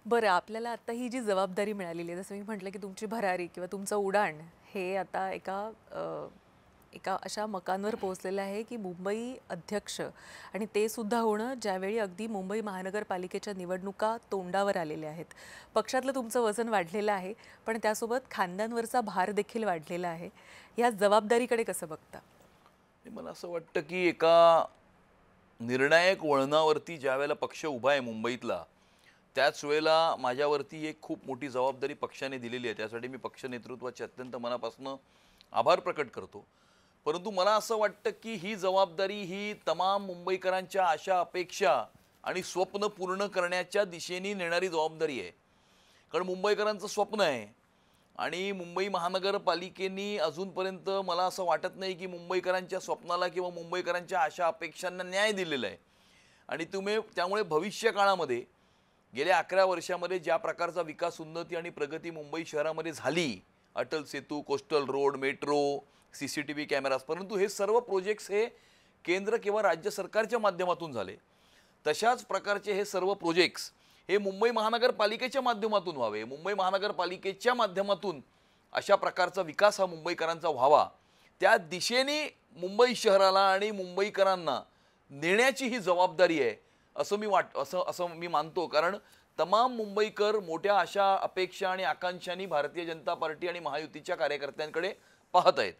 बरं, आपल्याला आता ही जी जबाबदारी मिळालेली आहे, जसं मी म्हटलं, की तुमची भरारी किंवा तुमचं उडाण हे आता एका अशा मकानवर पोहोचलेलं आहे, की मुंबई अध्यक्ष आणि ते सुद्धा होणं ज्यावेळी अगदी मुंबई महानगरपालिकेच्या निवडणुका तोंडावर आलेल्या आहेत. पक्षातलं तुमचं वजन वाढलेलं आहे, पण त्यासोबत खांद्यांवरचा भार देखील वाढलेला आहे. या जबाबदारीकडे कसं बघता? मला असं वाटतं की एका निर्णायक वळणावरती ज्यावेळेला पक्ष उभा आहे मुंबईतला, त्याच वेळेला माझ्यावरती एक खूप मोठी जबाबदारी पक्षाने दिलेली आहे. त्यासाठी मी पक्ष नेतृत्वाचे अत्यंत मनापासून आभार प्रकट करतो. परंतु मला असं वाटतं की ही जबाबदारी ही तमाम मुंबईकरांच्या आशा, अपेक्षा आणि स्वप्न पूर्ण करण्याच्या दिशेने नेणारी जबाबदारी आहे. कारण मुंबईकरांचं स्वप्न आहे आणि मुंबई महानगरपालिकेनी अजूनपर्यंत मला असं वाटत नाही की मुंबईकरांच्या स्वप्नाला किंवा मुंबईकरांच्या आशा अपेक्षांना न्याय दिलेला आहे. आणि त्यामुळे भविष्य काळामध्ये गेल्या 11 वर्षामध्ये ज्या प्रकारचा विकास, उन्नती आणि प्रगती मुंबई शहरामध्ये झाली, Atal Setu, coastal road, metro, CCTV cameras, परंतु हे सर्व प्रोजेक्ट्स हे केंद्र किंवा राज्य सरकारच्या माध्यमातून झाले. तशाच प्रकारचे हे सर्व प्रोजेक्ट्स हे मुंबई महानगरपालिकेच्या माध्यमातून व्हावे. मुंबई महानगरपालिकेच्या माध्यमातून अशा प्रकारचा विकास हा मुंबईकरांचा व्हावा, त्या दिशेने मुंबई शहराला आणि मुंबईकरांना नेण्याची ही जबाबदारी आहे, असं असं मी मानतो. कारण तमाम मुंबईकर मोठ्या आशा, अपेक्षा आणि आकांक्षांनी भारतीय जनता पार्टी आणि महायुतीच्या कार्यकर्त्यांकडे पाहत आहेत.